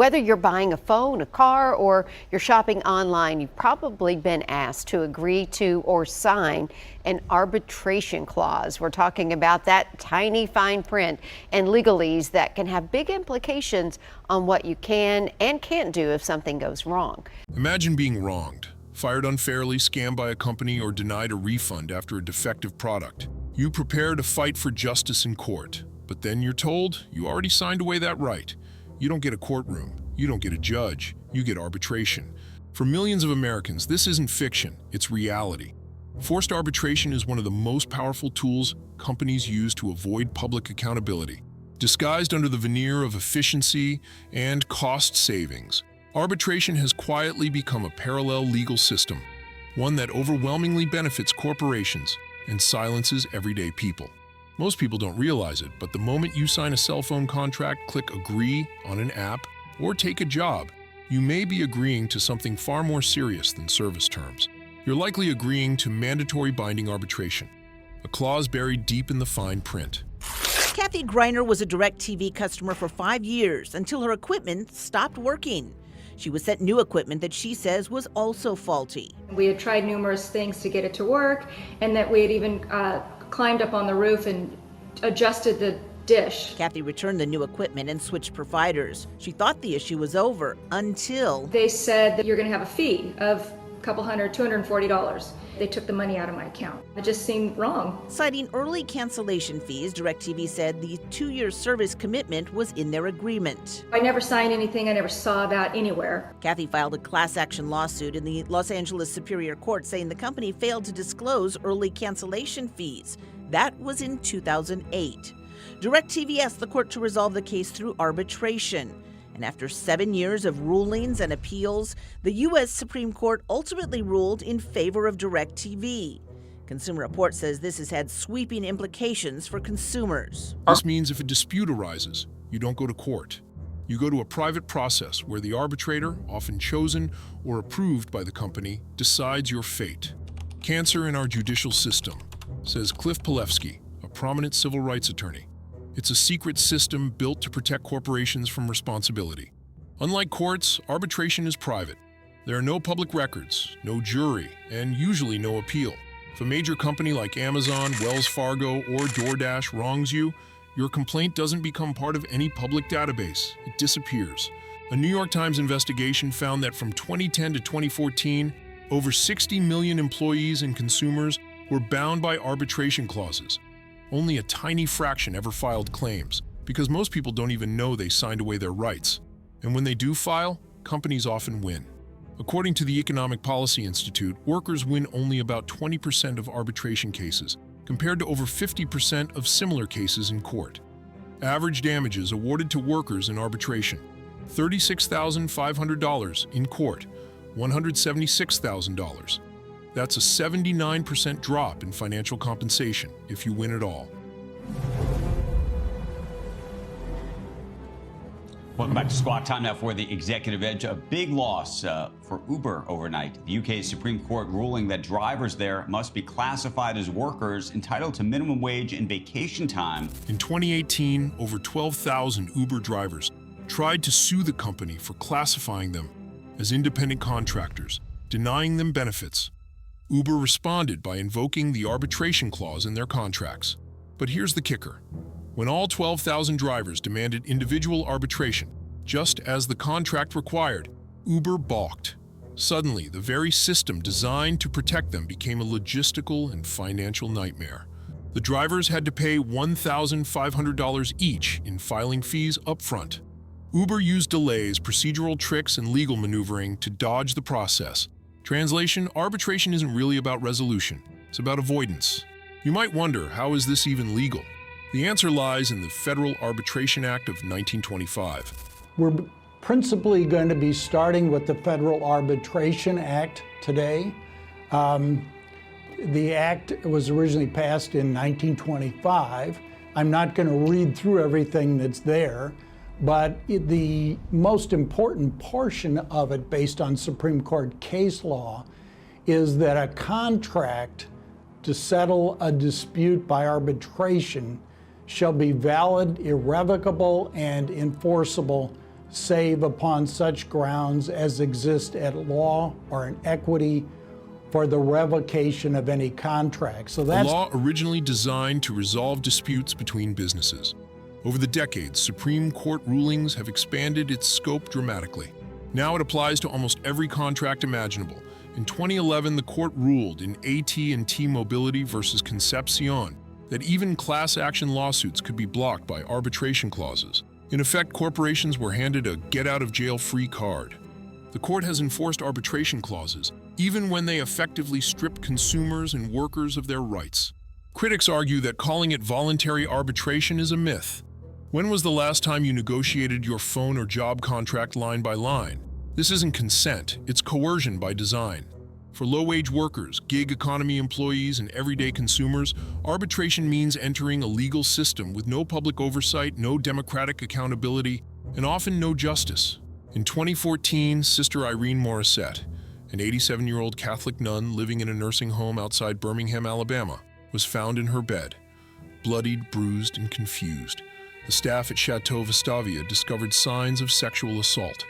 Whether you're buying a phone, a car, or you're shopping online, you've probably been asked to agree to or sign an arbitration clause. We're talking about that tiny fine print and legalese that can have big implications on what you can and can't do if something goes wrong. Imagine being wronged, fired unfairly, scammed by a company, or denied a refund after a defective product. You prepare to fight for justice in court, but then you're told you already signed away that right. You don't get a courtroom, you don't get a judge, you get arbitration. For millions of Americans, this isn't fiction, it's reality. Forced arbitration is one of the most powerful tools companies use to avoid public accountability. Disguised under the veneer of efficiency and cost savings, arbitration has quietly become a parallel legal system, one that overwhelmingly benefits corporations and silences everyday people. Most people don't realize it, but the moment you sign a cell phone contract, click agree on an app, or take a job, you may be agreeing to something far more serious than service terms. You're likely agreeing to mandatory binding arbitration, a clause buried deep in the fine print. Kathy Greiner was a DirecTV customer for 5 years until her equipment stopped working. She was sent new equipment that she says was also faulty. We had tried numerous things to get it to work, and that we had even climbed up on the roof and adjusted the dish. Kathy returned the new equipment and switched providers. She thought the issue was over until they said that you're going to have a fee of a couple hundred, $240. They took the money out of my account. It just seemed wrong. Citing early cancellation fees, DirecTV said the 2-year service commitment was in their agreement. I never signed anything. I never saw that anywhere. Kathy filed a class action lawsuit in the Los Angeles Superior Court saying the company failed to disclose early cancellation fees. That was in 2008. DirecTV asked the court to resolve the case through arbitration. And after 7 years of rulings and appeals, the U.S. Supreme Court ultimately ruled in favor of DirecTV. Consumer Reports says this has had sweeping implications for consumers. This means if a dispute arises, you don't go to court. You go to a private process where the arbitrator, often chosen or approved by the company, decides your fate. Cancer in our judicial system, says Cliff Palevsky, a prominent civil rights attorney. It's a secret system built to protect corporations from responsibility. Unlike courts, arbitration is private. There are no public records, no jury, and usually no appeal. If a major company like Amazon, Wells Fargo, or DoorDash wrongs you, your complaint doesn't become part of any public database. It disappears. A New York Times investigation found that from 2010 to 2014, over 60 million employees and consumers were bound by arbitration clauses. Only a tiny fraction ever filed claims, because most people don't even know they signed away their rights. And when they do file, companies often win. According to the Economic Policy Institute, workers win only about 20% of arbitration cases, compared to over 50% of similar cases in court. Average damages awarded to workers in arbitration: $36,500 in court, $176,000. That's a 79% drop in financial compensation if you win at all. Welcome back to Squawk Time now for the Executive Edge. A big loss for Uber overnight. The UK Supreme Court ruling that drivers there must be classified as workers entitled to minimum wage and vacation time. In 2018, over 12,000 Uber drivers tried to sue the company for classifying them as independent contractors, denying them benefits. Uber responded by invoking the arbitration clause in their contracts. But here's the kicker. When all 12,000 drivers demanded individual arbitration, just as the contract required, Uber balked. Suddenly, the very system designed to protect them became a logistical and financial nightmare. The drivers had to pay $1,500 each in filing fees upfront. Uber used delays, procedural tricks, and legal maneuvering to dodge the process. Translation: arbitration isn't really about resolution, it's about avoidance. You might wonder, how is this even legal? The answer lies in the Federal Arbitration Act of 1925. We're principally going to be starting with the Federal Arbitration Act today. The act was originally passed in 1925. I'm not going to read through everything that's there, but the most important portion of it, based on Supreme Court case law, is that a contract to settle a dispute by arbitration shall be valid, irrevocable, and enforceable save upon such grounds as exist at law or in equity for the revocation of any contract. So A that's law originally designed to resolve disputes between businesses. Over the decades, Supreme Court rulings have expanded its scope dramatically. Now it applies to almost every contract imaginable. In 2011, the court ruled in AT&T Mobility versus Concepcion that even class action lawsuits could be blocked by arbitration clauses. In effect, corporations were handed a get-out-of-jail-free card. The court has enforced arbitration clauses, even when they effectively strip consumers and workers of their rights. Critics argue that calling it voluntary arbitration is a myth. When was the last time you negotiated your phone or job contract line by line? This isn't consent, it's coercion by design. For low-wage workers, gig economy employees, and everyday consumers, arbitration means entering a legal system with no public oversight, no democratic accountability, and often no justice. In 2014, Sister Irene Morissette, an 87-year-old Catholic nun living in a nursing home outside Birmingham, Alabama, was found in her bed, bloodied, bruised, and confused. The staff at Chateau Vestavia discovered signs of sexual assault.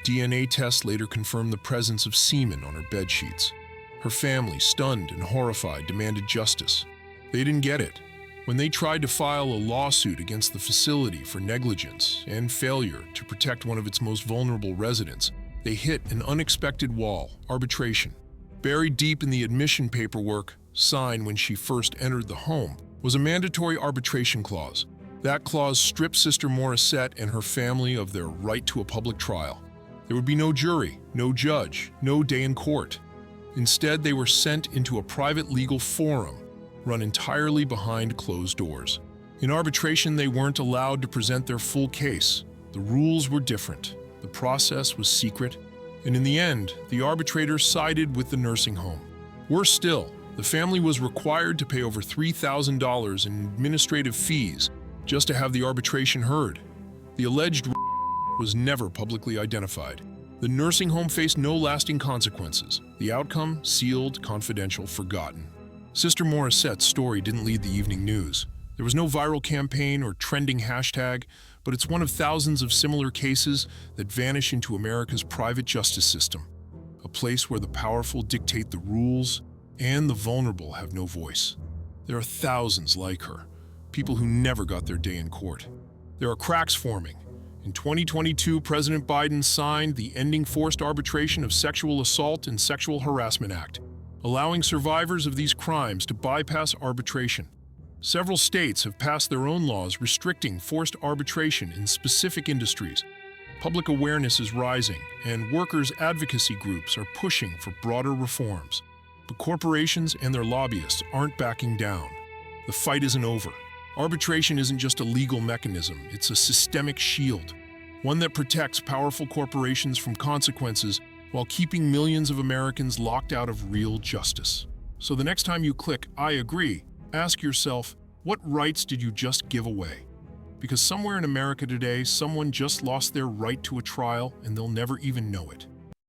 DNA tests later confirmed the presence of semen on her bedsheets. Her family, stunned and horrified, demanded justice. They didn't get it. When they tried to file a lawsuit against the facility for negligence and failure to protect one of its most vulnerable residents, they hit an unexpected wall: arbitration. Buried deep in the admission paperwork, signed when she first entered the home, was a mandatory arbitration clause. That clause stripped Sister Morissette and her family of their right to a public trial. There would be no jury, no judge, no day in court. Instead, they were sent into a private legal forum, run entirely behind closed doors. In arbitration, they weren't allowed to present their full case. The rules were different. The process was secret. And in the end, the arbitrator sided with the nursing home. Worse still, the family was required to pay over $3,000 in administrative fees just to have the arbitration heard. The alleged was never publicly identified. The nursing home faced no lasting consequences. The outcome, sealed, confidential, forgotten. Sister Morissette's story didn't lead the evening news. There was no viral campaign or trending hashtag, but it's one of thousands of similar cases that vanish into America's private justice system, a place where the powerful dictate the rules and the vulnerable have no voice. There are thousands like her, people who never got their day in court. There are cracks forming. In 2022, President Biden signed the Ending Forced Arbitration of Sexual Assault and Sexual Harassment Act, allowing survivors of these crimes to bypass arbitration. Several states have passed their own laws restricting forced arbitration in specific industries. Public awareness is rising, and workers' advocacy groups are pushing for broader reforms. But corporations and their lobbyists aren't backing down. The fight isn't over. Arbitration isn't just a legal mechanism, it's a systemic shield, one that protects powerful corporations from consequences while keeping millions of Americans locked out of real justice. So the next time you click "I agree," ask yourself, what rights did you just give away? Because somewhere in America today, someone just lost their right to a trial and they'll never even know it.